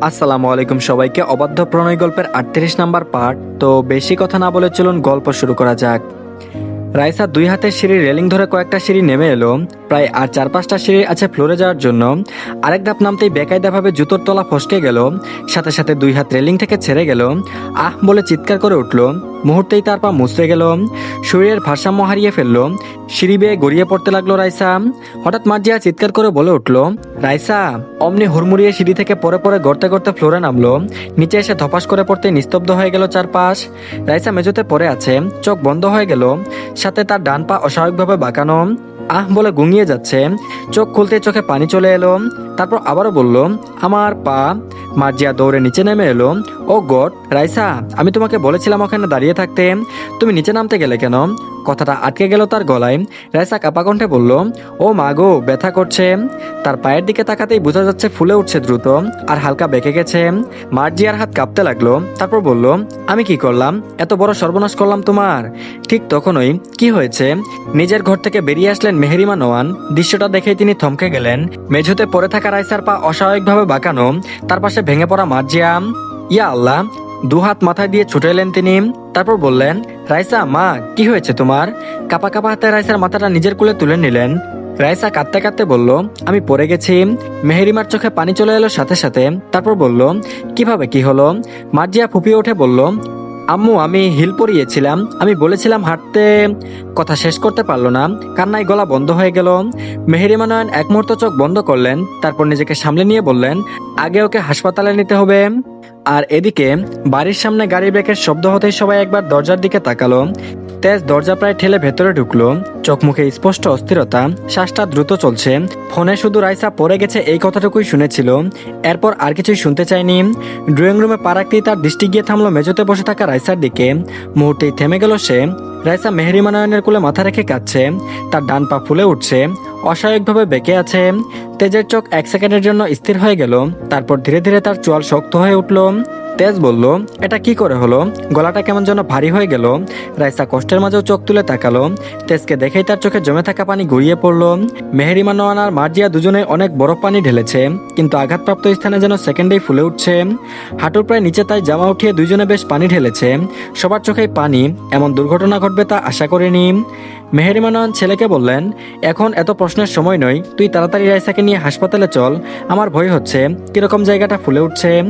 আসসালামু আলাইকুম সবাইকে। অবাধ্য প্রণয় গল্পের 38 নাম্বার পার্ট। তো বেশি কথা না বলে চলুন গল্প শুরু করা যাক। রাইসা দুই হাতের সিঁড়ির রেলিং ধরে কয়েকটা সিঁড়ি নেমে এলো। প্রায় আর 4-5টা সিঁড়ি আছে ফ্লোরে যাওয়ার জন্য। আরেক ধাপ নামতেই বেকায়দাভাবে জুতোর তলা ফসকে গেল। সাথে সাথে দুই হাত রেলিং থেকে ছেড়ে গেল। আহ বলে চিৎকার করে উঠল। মুহূর্তেই তার পা মুচড়ে গেল। শরীরের ভারসাম্য হারিয়ে ফেললো। সিঁড়ি বেয়ে গড়িয়ে পড়তে লাগলো রাইসা। হঠাৎ মার্জিয়া চিৎকার করে বলে উঠল, রাইসা! অমনি হুড়মুড়িয়ে সিঁড়ি থেকে পরে পরে গড়তে গড়তে ফ্লোরে নামলো। নিচে এসে ধপাস করে পড়তে নিস্তব্ধ হয়ে গেল চারপাশ। রাইসা মেঝেতে পড়ে আছে, চোখ বন্ধ হয়ে গেল। সাথে তার ডান পা অস্বাভাবিকভাবে বাঁকানো। আহ বলে গুঙিয়ে যাচ্ছে। চোখ খুলতে চোখে পানি চলে এলো। তারপর আবারও বলল, আমার পা। মার্জিয়া দৌড়ে নিচে নেমে এলো। ও গড, রাইসা! আমি তোমাকে বলেছিলাম ওখানে দাঁড়িয়ে থাকতে, তুমি নিচে নামতে গেলে কেন? কথাটা আটকে গেল তার গলায়। রাইসা কাপা কণ্ঠে বলল, ও মা গো, ব্যথা করছে। তার পায়ের দিকে তাকাতেই বোঝা যাচ্ছে ফুলে উঠছে দ্রুত আর হালকা বেঁকে গেছে। মার্জিয়ার হাত কাঁপতে লাগলো। তারপর বলল, আমি কি করলাম? এত বড় সর্বনাশ করলাম তোমার? ঠিক তখনই কি হয়েছে? নিজের ঘর থেকে বেরিয়ে আসলেন মেহেরিমা নোয়ান। দৃশ্যটা দেখেই তিনি থমকে গেলেন। মেঝেতে পড়ে থাকা রাইসার পা অস্বাভাবিকভাবে বাঁকানো, তার পাশে ভেঙে পড়া মার্জিয়া। ইয়া আল্লাহ! দুহাত মাথায় দিয়ে ছুটে এলেন তিনি। তারপর বললেন, রাইসা মা, কি হয়েছে তোমার? কাপা কাপা হাতে রাইসার মাথাটা নিজের কোলে তুলে নিলেন। রাইসা কাঁদতে কাঁদতে বলল, আমি পড়ে গেছি। মেহেরিমার চোখে পানি চলে এলো সাথে সাথে। তারপর বলল, কিভাবে কি হলো? মার্জিয়া ফুপিয়ে উঠে বলল, আম্মু, আমি হিল পরিয়েছিলাম, আমি বলেছিলাম হাঁটতে। কথা শেষ করতে পারলো না, কান্নায় গলা বন্ধ হয়ে গেল। মেহেরিমা নয়ন এক মুহূর্ত চোখ বন্ধ করলেন। তারপর নিজেকে সামলে নিয়ে বললেন, আগে ওকে হাসপাতালে নিতে হবে। আর এদিকে বাড়ির সামনে গাড়ি ব্রেকের শব্দ হতেই সবাই একবার দরজার দিকে তাকালো। তেজ দরজা প্রায় ঠেলে ভেতরে ঢুকলো। চোখ মুখে স্পষ্ট অস্থিরতা, শ্বাসটা দ্রুত চলছে। ফোনে শুধু রাইসা পড়ে গেছে এই কথাটুকুই শুনেছিল, এরপর আর কিছুই শুনতে চায়নি। ড্রয়িং রুমে পা রাখতেই তার দৃষ্টি গিয়ে থামলো মেঝেতে বসে থাকা রাইসার দিকে। মুহূর্তেই থেমে গেল সে। রাইসা মেহেরিমা নয়নের কোলে মাথা রেখে কাঁদছে। তার ডান পা ফুলে উঠছে, অস্বাভাবিকভাবে বেঁকে আছে। তেজের চোখ এক সেকেন্ডের জন্য স্থির হয়ে গেল। তারপর ধীরে ধীরে তার চোয়াল শক্ত হয়ে উঠল। তেজ বলল, এটা কি করে হলো? গলাটা কেমন যেন ভারী হয়ে গেল। রাইসা কষ্টের মাঝেও চোখ তুলে তাকালো। তেজকে দেখেই তার চোখে জমে থাকা পানি গড়িয়ে পড়লো। মেহেরিমা নোয়ান আর মার্জিয়া দুজনে অনেক বরফ পানি ঢেলেছে, কিন্তু আঘাতপ্রাপ্ত স্থানে যেন সেকেন্ডেই ফুলে উঠছে। হাঁটুর প্রায় নিচে তাই জামা উঠিয়ে দুইজনে বেশ পানি ঢেলেছে। সবার চোখেই পানি। এমন দুর্ঘটনা ঘটবে তা আশা করিনি। মেহেরিমা নোয়ান ছেলেকে বললেন, এখন এত প্রশ্নের সময় নয়, তুই তাড়াতাড়ি রাইসাকে নিয়ে হাসপাতালে চল। আমার ভয় হচ্ছে কিরকম জায়গাটা ফুলে উঠছে।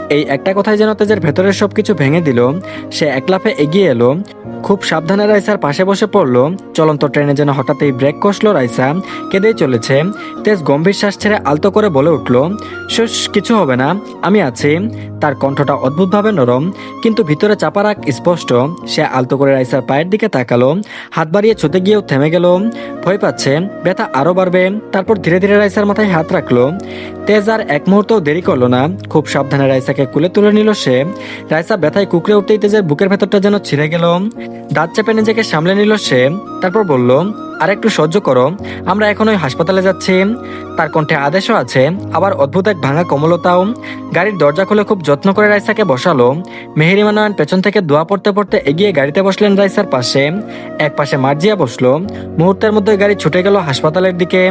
এই একটা কথাই যেন তেজের ভেতরের সবকিছু ভেঙে দিল। সে এক লাফে এগিয়ে এলো, খুব সাবধানে রাইসার পাশে বসে পড়লো। চলন্ত ট্রেনে যেন হঠাৎই ব্রেক কষলো রাইসা, কেঁদেই চলেছে। তেজ গম্ভীর শ্বাস ছেড়ে আলতো করে বলে উঠল, শুশ, কিছু হবে না, আমি আছি। তার কণ্ঠটা অদ্ভুতভাবে নরম, কিন্তু ভিতরে চাপা রাগ স্পষ্ট। সে আলতো করে রাইসার পায়ের দিকে তাকালো, হাত বাড়িয়ে ছুতে গিয়েও থেমে গেল। ভয় পাচ্ছে, ব্যথা আরো বাড়বে। তারপর ধীরে ধীরে রাইসার মাথায় হাত রাখলো। তেজ আর এক মুহূর্তও দেরি করলো না, খুব সাবধানে রাইসাকে কুলে তুলে নিল সে। রাইসা ব্যথায় কুকড়ে উঠতেই তেজের বুকের ভেতরটা যেন ছিঁড়ে গেল। দাঁত চেপে নিজেকে সামলে নিল সে। তারপর বলল, আর একটু সহ্য করো, আমরা এখন ওই হাসপাতালে যাচ্ছি। তার কণ্ঠে আদেশও আছে, আবার অদ্ভুত এক ভাঙা কোমলতাও। গাড়ির দরজা খুলে খুব যত্ন করে রাইসাকে বসালো। মেহেরিমা নয়ন পেছন থেকে দোয়া পড়তে পড়তে এগিয়ে গাড়িতে বসলেন রাইসার পাশে। এক পাশে মার্জিয়া বসলো। মুহূর্তের মধ্যে গাড়ি ছুটে গেল হাসপাতালের দিকে।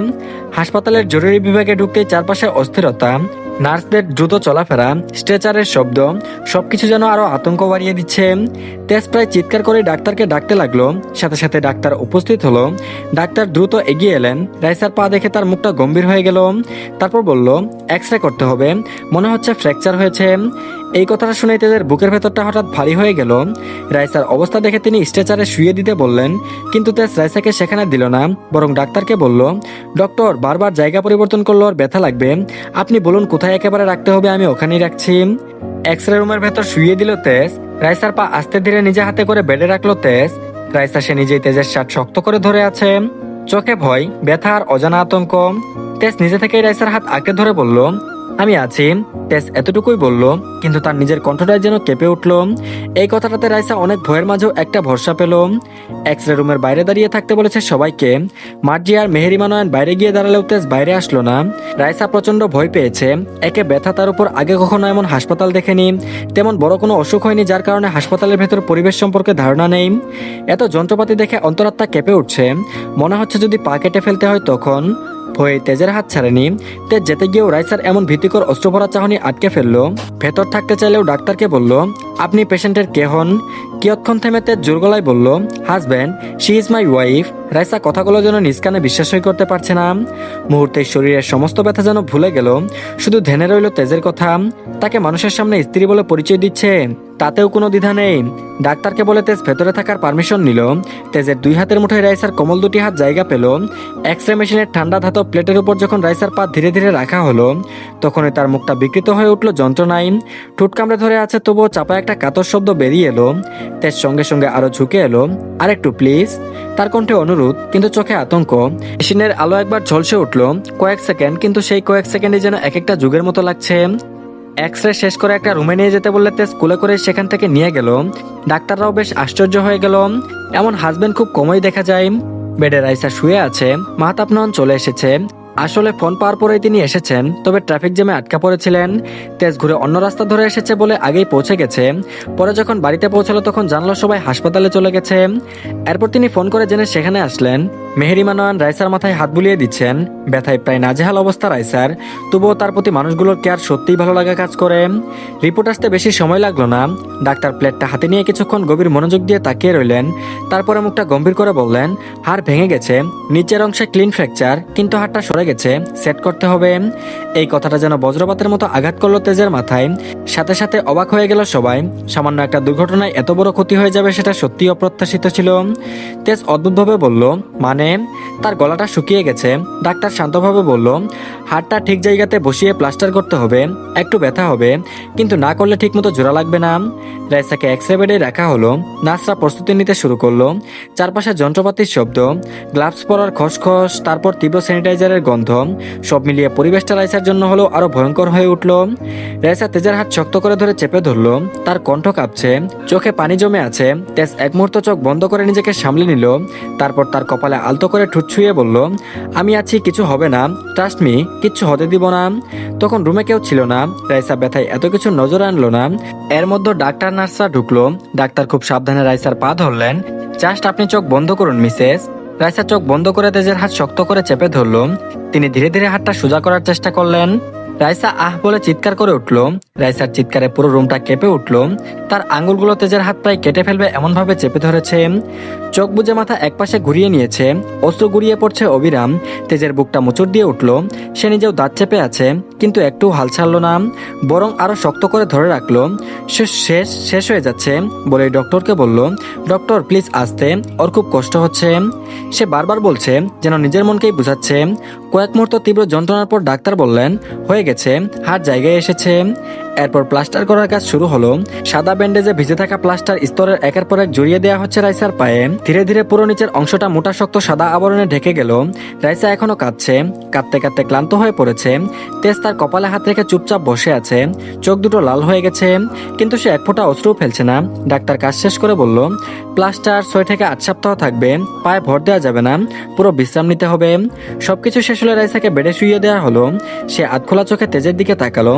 হাসপাতালের জরুরি বিভাগে ঢুকতেই চারপাশে অস্থিরতা, নার্সদের দ্রুত চলাফেরা, স্ট্রেচারের শব্দ, সবকিছু যেন আরো আতঙ্ক বাড়িয়ে দিচ্ছে। তেজ প্রায় চিৎকার করে ডাক্তারকে ডাকতে লাগলো। সাথে সাথে ডাক্তার উপস্থিত হলো। ডাক্তার দ্রুত এগিয়ে এলেন। রাইসার পা দেখে তার মুখটা গম্ভীর হয়ে গেল। তারপর বলল, এক্স-রে করতে হবে, মনে হচ্ছে ফ্র্যাকচার হয়েছে। এই কথাটা শুনে তেজের বুকের ভেতরটা হঠাৎ ভারী হয়ে গেল। রাইসার অবস্থা দেখে তিনি স্ট্রেচারে শুয়ে দিতে বললেন, কিন্তু তেজ রাইসাকে সেখানে দিল না, বরং ডাক্তারকে বলল, ডক্টর বারবার জায়গা পরিবর্তন করলে ওর ব্যথা লাগবে, আপনি বলুন কোথায় একেবারে রাখতে হবে, আমি ওখানেই রাখছি। এক্স-রে রুমের ভেতর শুয়ে দিল তেজ। রাইসার পা আস্তে ধীরে নিজে হাতে করে বেডে রাখলো তেজ। রাইসা সে নিজেই তেজের শার্ট শক্ত করে ধরে আছে, চোখে ভয়, ব্যথা আর অজানা আতঙ্ক। তেজ নিজে থেকেই রাইসার হাত আঁকড়ে ধরে বলল, আমি আছি। তেজ এতটুকুই বলল, কিন্তু তার নিজের কণ্ঠটাই যেন কেঁপে উঠল। এই কথাটাতে রাইসা অনেক ভয়ের মাঝেও একটা ভরসা পেল। এক্স-রে রুমের বাইরে দাঁড়িয়ে থাকতে বলেছে সবাইকে। মার্জিয়া আর মেহেরিমা নয়ন বাইরে গিয়ে দাঁড়ালেও তেজ বাইরে আসলো না। রাইসা প্রচন্ড ভয় পেয়েছে। একে ব্যথা, তার উপর আগে কখনো এমন হাসপাতাল দেখেনি, তেমন বড় কোনো অসুখ হয়নি যার কারণে হাসপাতালের ভেতর পরিবেশ সম্পর্কে ধারণা নেই। এত যন্ত্রপাতি দেখে অন্তরাত্মা কেঁপে উঠছে। মনে হচ্ছে যদি পা কেটে ফেলতে হয় তখন। ভয়ে তেজের হাত ছাড়েনি। তেজ যেতে গিয়েও রাইসার এমন ভীতিকর অস্ত্রভরা চাহনি আটকে ফেললো। ভেতর থাকতে চাইলেও ডাক্তারকে বলল, আপনি পেশেন্টের কে হন? কিয়ৎক্ষণ থেমে তেজ জোর গলায় বলল, husband, she is my wife. Raisa কথাগুলো যেন নিজ কানে বিশ্বাসই করতে পারছে না। মুহূর্তে শরীরের সমস্ত ব্যথা যেন ভুলে গেল, শুধু ধ্যানে রইল তেজের কথা। তাকে মানুষের সামনে স্ত্রী বলে পরিচয় দিচ্ছে, তাতেও কোনো দ্বিধা নেই। ডাক্তারকে বলে তেজ ভেতরে থাকার পারমিশন নিল। তেজের 2 হাতের মুঠোয় রাইসার কোমল 2টি হাত জায়গা পেল। এক্স রে মেশিনের ঠান্ডা ধাতব প্লেটের উপর যখন রাইসার পা ধীরে ধীরে রাখা হলো, তখনই তার মুখটা বিকৃত হয়ে উঠল যন্ত্রণায়। ঠোঁট কামড়ে ধরে আছে, তবুও চাপা একটা কাতর শব্দ বেরিয়ে এলো। তেজ সঙ্গে সঙ্গে আরো ঝুঁকে এলো। আর একটু প্লিজ। তার কণ্ঠে অনুরোধ, কিন্তু চোখে আতঙ্ক। মেশিনের আলো একবার ঝলসে উঠল, কয়েক সেকেন্ড, কিন্তু সেই কয়েক সেকেন্ডই যেন এক একটা যুগের মতো লাগছে। এক্স রে শেষ করে একটা রুমে নিয়ে যেতে বললে তেজ স্কুলে করে সেখান থেকে নিয়ে গেল। ডাক্তাররাও বেশ আশ্চর্য হয়ে গেল, এমন হাজবেন্ড খুব কমই দেখা যায়। বেডে রাইসা শুয়ে আছে, মাহতাব নন চলে এসেছে। আসলে ফোন পাওয়ার পরেই তিনি এসেছেন, তবে ট্রাফিক জ্যামে আটকা পড়েছিলেন। তেজ ঘুরে অন্য রাস্তা ধরে এসেছে বলে আগেই পৌঁছে গেছে। পরে যখন বাড়িতে পৌঁছালো তখন জানলো সবাই হাসপাতালে চলে গেছে। এরপর তিনি ফোন করে জেনে সেখানে আসলেন। মেহেরিমা নয়ন রাইসার মাথায় হাত বুলিয়ে দিচ্ছেন। ব্যথায় প্রায় নাজেহাল অবস্থা রাইসার, তবুও তার প্রতি মানুষগুলোর কেয়ার সত্যিই ভালো লাগা কাজ করে। রিপোর্ট আসতে বেশি সময় লাগলো না। ডাক্তার প্লেটটা হাতে নিয়ে কিছুক্ষণ গভীর মনোযোগ দিয়ে তাকিয়ে রইলেন। তারপরে মুখটা গম্ভীর করে বললেন, হাড় ভেঙে গেছে, নিচের অংশে ক্লিন ফ্র্যাকচার, কিন্তু হাড়টা সরে গেছে, সেট করতে হবে। এই কথাটা যেন বজ্রপাতের মতো আঘাত করলো তেজের মাথায়। সাথে সাথে অবাক হয়ে গেল সবাই। সামান্য একটা দুর্ঘটনায় এত বড় ক্ষতি হয়ে যাবে সেটা সত্যিই অপ্রত্যাশিত ছিল। তেজ অদ্ভুতভাবে বলল, মানে? তার গলাটা শুকিয়ে গেছে। ডাক্তার শান্তভাবে বলল, হাড়টা ঠিক জায়গাতে বসিয়ে প্লাস্টার করতে হবে, একটু ব্যথা হবে, কিন্তু না করলে ঠিকমতো জোড়া লাগবে না। রাইসাকে এক্স রে বেডে রাখা হলো। নার্সরা প্রস্তুতি নিতে শুরু করলো। চারপাশে যন্ত্রপাতির শব্দ, গ্লাভস পরার খসখস, তারপর তীব্র স্যানিটাইজারের গন্ধ। সব মিলিয়ে পরিবেশটা রাইসার জন্য হলো আরো ভয়ঙ্কর হয়ে উঠল। রাইসা তেজের হাত শক্ত করে ধরে চেপে ধরলো। তার কণ্ঠ কাঁপছে, চোখে পানি জমে আছে। তেজ এক মুহূর্ত চোখ বন্ধ করে নিজেকে সামলে নিল। তারপর তার কপালে আলতো করে ঠোঁট ছুঁয়ে বলল, আমি আছি, কিছু হবে না, ট্রাস্ট মি, কিচ্ছু হতে দিব না। তখন রুমে কেউ ছিল না। রাইসা ব্যথায় এত কিছু নজর আনলো না। এর মধ্যে ডাক্তার নার্সরা ঢুকলো। ডাক্তার খুব সাবধানে রাইসার পা ধরলেন। জাস্ট আপনি চোখ বন্ধ করুন মিসেস। রাইসা চোখ বন্ধ করে তেজের হাত শক্ত করে চেপে ধরল। তিনি ধীরে ধীরে হাতটা সোজা করার চেষ্টা করলেন। রাইসা আহ বলে চিৎকার করে উঠল। রাইসার চিৎকারে পুরো রুমটা কেঁপে উঠল। তার আঙ্গুলগুলো তেজের হাত প্রায় কেটে ফেলবে এমন ভাবে চেপে ধরেছে। চোখ বুজে মাথা একপাশে ঘুরিয়ে নিয়েছে। অস্ত্র গুড়িয়ে পড়ছে অবিরাম। তেজের বুকটা মোচড় দিয়ে উঠল। সে নিজেও দাঁত চেপে আছে, কিন্তু একটু হাল ছাড়লো না, বরং আরো শক্ত করে ধরে রাখলো। সে শেষ হয়ে যাচ্ছে বলে ডক্টরকে বলল, ডক্টর প্লিজ আসতে, ওর খুব কষ্ট হচ্ছে। সে বারবার বলছে, যেন নিজের মনকেই বুঝাচ্ছে। কয়েক মুহূর্ত তীব্র যন্ত্রণার পর ডাক্তার বললেন, হয়ে গেছে, হাড় জায়গায় এসেছে। এরপর প্লাস্টার করার কাজ শুরু হলো। সাদা ব্যান্ডেজে ভিজে থাকা প্লাস্টার স্তরের একের পর এক জড়িয়ে দেওয়া হচ্ছে রাইসার পায়ে। ধীরে ধীরে পুরো নিচের অংশটা মোটা শক্ত সাদা আবরণে ঢেকে গেল। রাইসা এখনো কাঁদছে, কাঁদতে কাঁদতে ক্লান্ত হয়ে পড়েছে। তেজ তার কপালে হাত রেখে চুপচাপ বসে আছে। চোখ দুটো লাল হয়ে গেছে, কিন্তু সে এক ফোঁটা অশ্রুও ফেলছে না। ডাক্তার কাজ শেষ করে বলল, প্লাস্টার 6 থেকে 8 সপ্তাহ থাকবে, পায়ে ভর দেওয়া যাবে না, পুরো বিশ্রাম নিতে হবে। সবকিছু শেষ হলে রাইসাকে বেডে শুইয়ে দেওয়া হলো। সে আধখোলা চোখে তেজের দিকে তাকালো।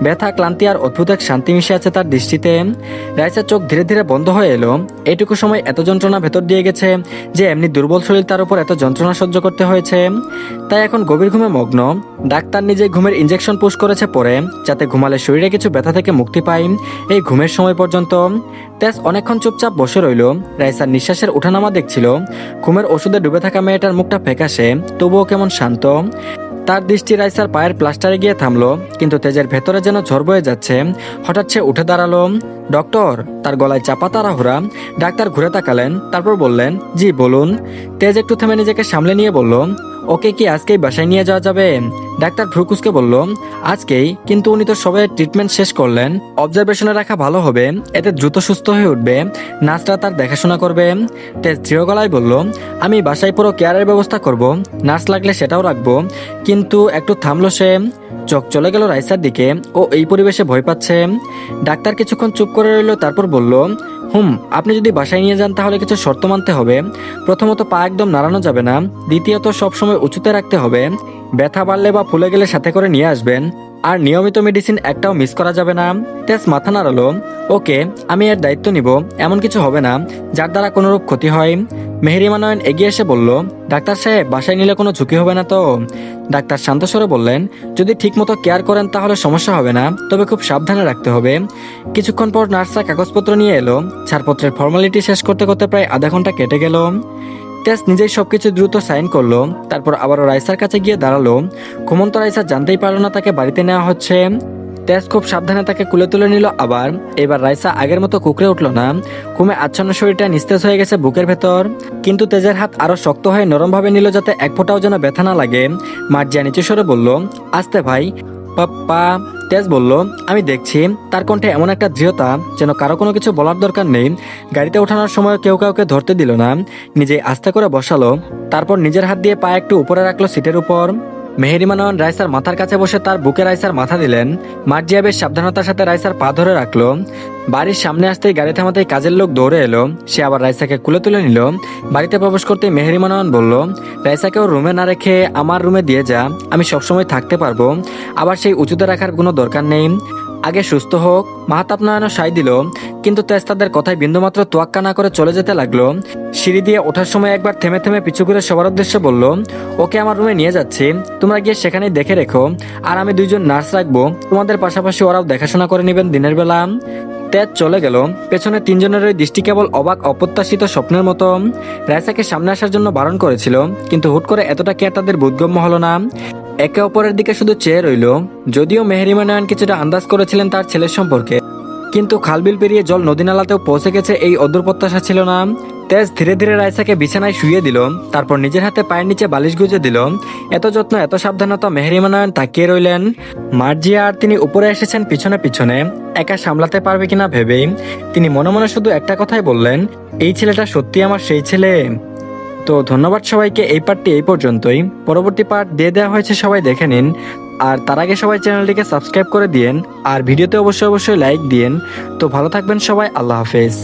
ব্যথা, ক্লান্তি আর অদ্ভুত এক শান্তি মিশে আছে তার দৃষ্টিতে। রাইসার চোখ ধীরে ধীরে বন্ধ হয়ে এলো। এটুকু সময় এত যন্ত্রণা ভেতর দিয়ে গেছে যে এমনি দুর্বল শরীর তার উপর এত যন্ত্রণা সহ্য করতে হয়েছে। তাই এখন গভীর ঘুমে মগ্ন। ডাক্তার নিজে ঘুমের ইঞ্জেকশন পুশ করেছে পরে, যাতে ঘুমালে শরীরে কিছু ব্যথা থেকে মুক্তি পায় এই ঘুমের সময় পর্যন্ত। তেজ অনেকক্ষণ চুপচাপ বসে রইল। রাইসার নিঃশ্বাসের ওঠানামা দেখছিল। ঘুমের ওষুধে ডুবে থাকা মেয়েটার মুখটা ফ্যাকাশে, তবুও কেমন শান্ত। তার দৃষ্টি রাইসার পায়ের প্লাস্টারে গিয়ে থামলো, কিন্তু তেজের ভেতরে যেন ঝড় বয়ে যাচ্ছে। হঠাৎ সে উঠে দাঁড়ালো। ডক্টর, তার গলায় চাপা তাড়াহুড়া। ডাক্তার ঘুরে তাকালেন, তারপর বললেন, জি বলুন। তেজ একটু থেমে নিজেকে সামলে নিয়ে বলল, ওকে কি আজকেই বাসায় নিয়ে যাওয়া যাবে? ডাক্তার ভ্রুকুসকে বলল, আজকেই, কিন্তু উনি তো সবাই ট্রিটমেন্ট শেষ করলেন, অবজারভেশনে রাখা ভালো হবে, এতে দ্রুত সুস্থ হয়ে উঠবে, নার্সরা তার দেখাশোনা করবে। তেজ দৃঢ় গলায় বলল, আমি বাসায় পুরো কেয়ারের ব্যবস্থা করব, নার্স লাগলে সেটাও রাখবো। কিন্তু একটু থামলো সে। চোখ চলে গেল রাইসার দিকে। ও এই পরিবেশে ভয় পাচ্ছে। ডাক্তার কিছুক্ষণ চুপ করে রইল, তারপর বলল, আপনি যদি বাসায় নিয়ে যান তাহলে কিছু শর্ত মানতে হবে। প্রথমত, পা একদম নাড়ানো যাবে না। দ্বিতীয়ত, সবসময় উঁচুতে রাখতে হবে। ব্যথা বাড়লে বা ফুলে গেলে সাথে করে নিয়ে আসবেন। আর নিয়মিত মেডিসিন একটাও মিস করা যাবে না। তেজ মাথা নাড়ালো। ওকে, আমি এর দায়িত্ব নিব। এমন কিছু হবে না যার দ্বারা কোনোরূপ ক্ষতি হয়। মেহেরিমা নয়ন এগিয়ে এসে বলল, ডাক্তার সাহেব, বাসায় নিলে কোনো ঝুঁকি হবে না তো? ডাক্তার শান্ত স্বরে বললেন, যদি ঠিকমতো কেয়ার করেন তাহলে সমস্যা হবে না, তবে খুব সাবধানে রাখতে হবে। কিছুক্ষণ পর নার্সরা কাগজপত্র নিয়ে এলো। ছাড়পত্রের ফর্মালিটি শেষ করতে করতে প্রায় আধা ঘন্টা কেটে গেল। তেজ নিজেই সবকিছু দ্রুত সাইন করলো। তারপর আবারও রাইসার কাছে গিয়ে দাঁড়ালো। ঘুমন্ত রাইসা জানতেই পারলো না তাকে বাড়িতে নেওয়া হচ্ছে। তেজ খুব সাবধানে তাকে কুলে তুলে নিল। আবার এবার রাইসা আগের মতো কুকড়ে উঠলো না। ঘুমে আচ্ছন্ন শরীরটা নিস্তেজ হয়ে গেছে বুকের ভেতর। কিন্তু তেজের হাত আরো শক্ত হয়ে নরমভাবে নিল, যাতে এক ফোঁটাও যেন ব্যথা না লাগে। মার্জিয়া নিচু স্বরে বলল, আস্তে ভাই। পাপ্পা। তেজ বলল, আমি দেখছি। তার কণ্ঠে এমন একটা দৃঢ়তা যেন কারো কোনো কিছু বলার দরকার নেই। গাড়িতে ওঠানোর সময় কেউ কাউকে ধরতে দিল না, নিজে আস্তে করে বসালো। তারপর নিজের হাত দিয়ে পা একটু উপরে রাখলো সিটের উপর। মেহেরিমা নয়ন রাইসার মাথার কাছে বসে তার বুকে রাইসার মাথা দিলেন। মার্জিয়া বেশ সাবধানতার সাথে রাইসার পা ধরে রাখলো। বাড়ির সামনে আসতেই গাড়ি থামাতেই কাজের লোক দৌড়ে এলো। সে আবার রাইসাকে কুলে তুলে নিল। বাড়িতে প্রবেশ করতে মেহেরিমা নয়ন বলল, রাইসাকে ওর রুমে না রেখে আমার রুমে দিয়ে যা, আমি সবসময় থাকতে পারবো। আবার সেই উঁচুতে রাখার কোনো দরকার নেই, আগে সুস্থ হোক। মাহাতাব নয়নও সাই দিল, কিন্তু তেজ তাদের কথায় বিন্দুমাত্র তোয়াক্কা না করে চলে যেতে লাগলো। সিঁড়ি দিয়ে ওঠার সময় একবার থেমে থেমে পিছু করে সবার উদ্দেশ্যে বলল, ওকে আমার রুমে নিয়ে যাচ্ছি, তোমরা গিয়ে সেখানেই দেখে রেখো। আর আমি 2জন নার্স রাখবো, তোমাদের পাশাপাশি ওরাও দেখাশোনা করে নেবেন দিনের বেলা। তেজ চলে গেল। পেছনে 3জনের ওই দৃষ্টি কেবল অবাক অপ্রত্যাশিত স্বপ্নের মতো। রাইসাকে সামনে আসার জন্য বারণ করেছিল, কিন্তু হুট করে এতটা কেয়ার তাদের বোধগম্য হলো না। একে অপরের দিকে শুধু চেয়ে রইল। যদিও মেহেরিমা নয়ন কিছুটা আন্দাজ করেছিলেন তার ছেলের সম্পর্কে, কিন্তু খালবিল পেরিয়ে জল নদী নালাতেও পৌঁছে গেছে এই অদূর প্রত্যাশা ছিল না। তেজ ধীরে ধীরে রাইসাকে বিছানায় শুইয়ে দিল, তারপর নিজের হাতে পায়ের নিচে বালিশ গুজে দিল। এত যত্ন, এত সাবধানতা মেহেরিমা নয়ন তাকিয়ে রইলেন। মার্জিয়া আর তিনি উপরে এসেছেন পিছনে পিছনে, একা সামলাতে পারবে কিনা ভেবেই। তিনি মনে মনে শুধু একটা কথাই বললেন, এই ছেলেটা সত্যি আমার সেই ছেলে। তো ধন্যবাদ সবাইকে, এই পার্টটি এই পর্যন্তই। পরবর্তী পার্ট দিয়ে দেওয়া হয়েছে, সবাই দেখে নিন। আর তার আগে সবাই চ্যানেলটিকে সাবস্ক্রাইব করে দিয়েন, আর ভিডিওতে অবশ্যই লাইক দিয়েন। তো ভালো থাকবেন সবাই, আল্লাহ হাফেজ।